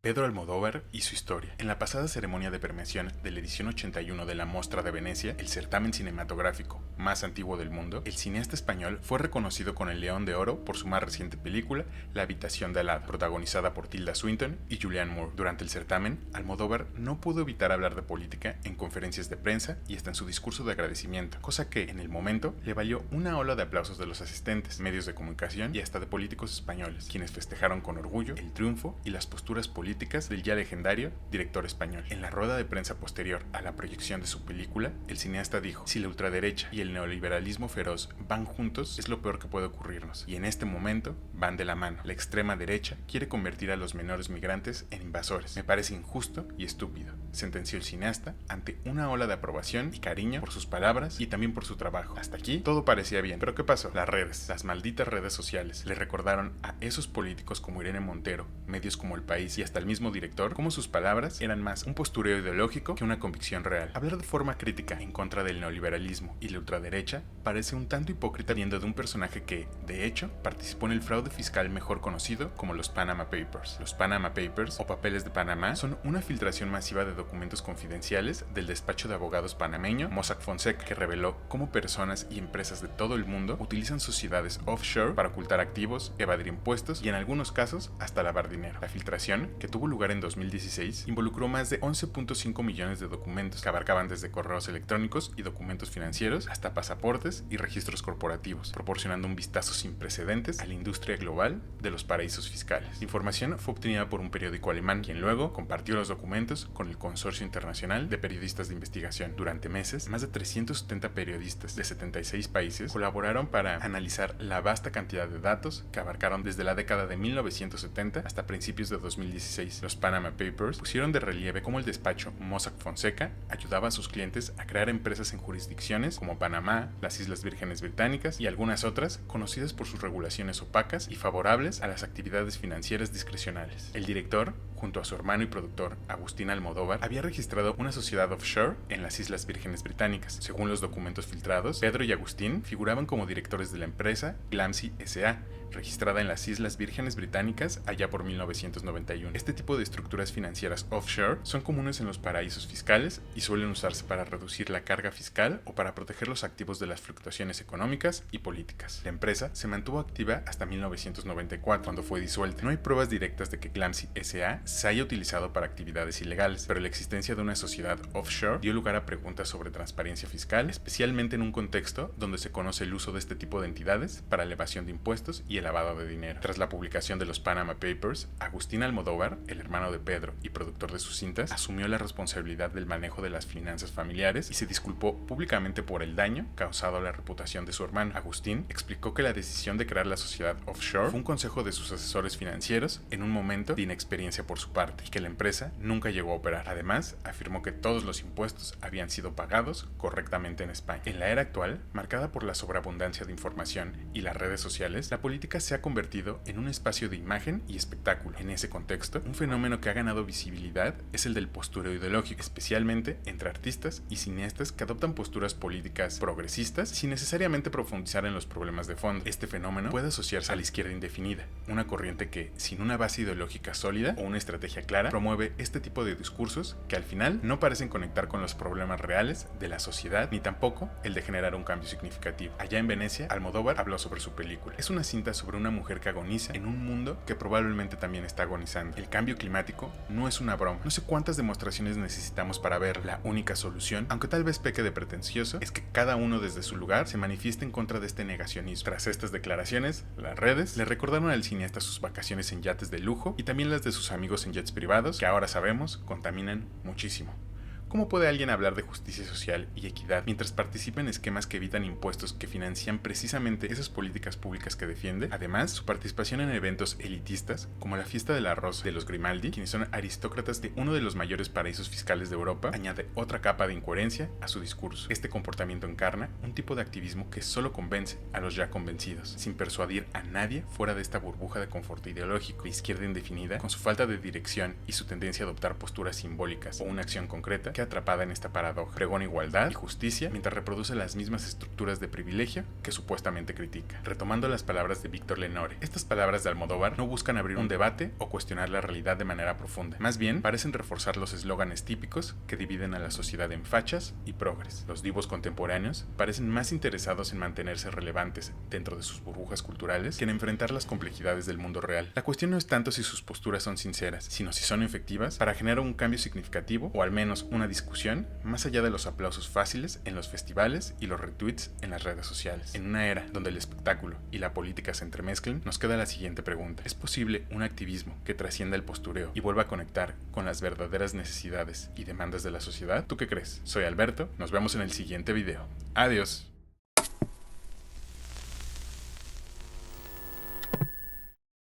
Pedro Almodóvar y su historia. En la pasada ceremonia de premiación de la edición 81 de la Mostra de Venecia, el certamen cinematográfico más antiguo del mundo, el cineasta español fue reconocido con el León de Oro por su más reciente película, La habitación de al lado, protagonizada por Tilda Swinton y Julianne Moore. Durante el certamen, Almodóvar no pudo evitar hablar de política en conferencias de prensa y hasta en su discurso de agradecimiento, cosa que, en el momento, le valió una ola de aplausos de los asistentes, medios de comunicación y hasta de políticos españoles, quienes festejaron con orgullo el triunfo y las posturas políticas del ya legendario director español. En la rueda de prensa posterior a la proyección de su película, el cineasta dijo: "Si la ultraderecha y el neoliberalismo feroz van juntos, es lo peor que puede ocurrirnos. Y en este momento van de la mano. La extrema derecha quiere convertir a los menores migrantes en invasores. Me parece injusto y estúpido", sentenció el cineasta ante una ola de aprobación y cariño por sus palabras y también por su trabajo. Hasta aquí todo parecía bien, pero ¿qué pasó? Las redes, las malditas redes sociales, le recordaron a esos políticos como Irene Montero, medios como El País y hasta el mismo director cómo sus palabras eran más un postureo ideológico que una convicción real. Hablar de forma crítica en contra del neoliberalismo y la ultraderecha parece un tanto hipócrita viniendo de un personaje que, de hecho, participó en el fraude fiscal mejor conocido como los Panama Papers. Los Panama Papers, o papeles de Panamá, son una filtración masiva de documentos confidenciales del despacho de abogados panameño Mossack Fonseca, que reveló cómo personas y empresas de todo el mundo utilizan sociedades offshore para ocultar activos, evadir impuestos y en algunos casos hasta lavar dinero. La filtración, que tuvo lugar en 2016, involucró más de 11.5 millones de documentos que abarcaban desde correos electrónicos y documentos financieros hasta pasaportes y registros corporativos, proporcionando un vistazo sin precedentes a la industria global de los paraísos fiscales. La información fue obtenida por un periódico alemán, quien luego compartió los documentos con el Consorcio Internacional de Periodistas de Investigación. Durante meses, más de 370 periodistas de 76 países colaboraron para analizar la vasta cantidad de datos que abarcaron desde la década de 1970 hasta principios de 2016. Los Panama Papers pusieron de relieve cómo el despacho Mossack Fonseca ayudaba a sus clientes a crear empresas en jurisdicciones como Panamá, las Islas Vírgenes Británicas y algunas otras conocidas por sus regulaciones opacas y favorables a las actividades financieras discrecionales. El director, junto a su hermano y productor Agustín Almodóvar, había registrado una sociedad offshore en las Islas Vírgenes Británicas. Según los documentos filtrados, Pedro y Agustín figuraban como directores de la empresa Glamsy S.A., registrada en las Islas Vírgenes Británicas allá por 1991. Este tipo de estructuras financieras offshore son comunes en los paraísos fiscales y suelen usarse para reducir la carga fiscal o para proteger los activos de las fluctuaciones económicas y políticas. La empresa se mantuvo activa hasta 1994, cuando fue disuelta. No hay pruebas directas de que Glamsy S.A. se haya utilizado para actividades ilegales, pero la existencia de una sociedad offshore dio lugar a preguntas sobre transparencia fiscal, especialmente en un contexto donde se conoce el uso de este tipo de entidades para la evasión de impuestos y el lavado de dinero. Tras la publicación de los Panama Papers, Agustín Almodóvar, el hermano de Pedro y productor de sus cintas, asumió la responsabilidad del manejo de las finanzas familiares y se disculpó públicamente por el daño causado a la reputación de su hermano. Agustín explicó que la decisión de crear la sociedad offshore fue un consejo de sus asesores financieros en un momento de inexperiencia por su parte y que la empresa nunca llegó a operar. Además, afirmó que todos los impuestos habían sido pagados correctamente en España. En la era actual, marcada por la sobreabundancia de información y las redes sociales, la política se ha convertido en un espacio de imagen y espectáculo. En ese contexto, un fenómeno que ha ganado visibilidad es el del postureo ideológico, especialmente entre artistas y cineastas que adoptan posturas políticas progresistas sin necesariamente profundizar en los problemas de fondo. Este fenómeno puede asociarse a la izquierda indefinida, una corriente que, sin una base ideológica sólida o una estrategia clara, promueve este tipo de discursos que al final no parecen conectar con los problemas reales de la sociedad ni tampoco el de generar un cambio significativo. Allá en Venecia, Almodóvar habló sobre su película. Es una cinta sobre una mujer que agoniza en un mundo que probablemente también está agonizando. El cambio climático no es una broma. No sé cuántas demostraciones necesitamos para ver. La única solución, aunque tal vez peque de pretencioso, es que cada uno desde su lugar se manifieste en contra de este negacionismo. Tras estas declaraciones, las redes le recordaron al cineasta sus vacaciones en yates de lujo y también las de sus amigos en jets privados, que ahora sabemos contaminan muchísimo. ¿Cómo puede alguien hablar de justicia social y equidad mientras participa en esquemas que evitan impuestos que financian precisamente esas políticas públicas que defiende? Además, su participación en eventos elitistas, como la fiesta del arroz de los Grimaldi, quienes son aristócratas de uno de los mayores paraísos fiscales de Europa, añade otra capa de incoherencia a su discurso. Este comportamiento encarna un tipo de activismo que solo convence a los ya convencidos, sin persuadir a nadie fuera de esta burbuja de confort ideológico. La izquierda indefinida, con su falta de dirección y su tendencia a adoptar posturas simbólicas o una acción concreta, queda atrapada en esta paradoja. Pregona igualdad y justicia mientras reproduce las mismas estructuras de privilegio que supuestamente critica. Retomando las palabras de Víctor Lenore, estas palabras de Almodóvar no buscan abrir un debate o cuestionar la realidad de manera profunda. Más bien, parecen reforzar los eslóganes típicos que dividen a la sociedad en fachas y progres. Los divos contemporáneos parecen más interesados en mantenerse relevantes dentro de sus burbujas culturales que en enfrentar las complejidades del mundo real. La cuestión no es tanto si sus posturas son sinceras, sino si son efectivas para generar un cambio significativo o al menos una discusión más allá de los aplausos fáciles en los festivales y los retweets en las redes sociales. En una era donde el espectáculo y la política se entremezclan, nos queda la siguiente pregunta: ¿es posible un activismo que trascienda el postureo y vuelva a conectar con las verdaderas necesidades y demandas de la sociedad? ¿Tú qué crees? Soy Alberto, nos vemos en el siguiente video. Adiós.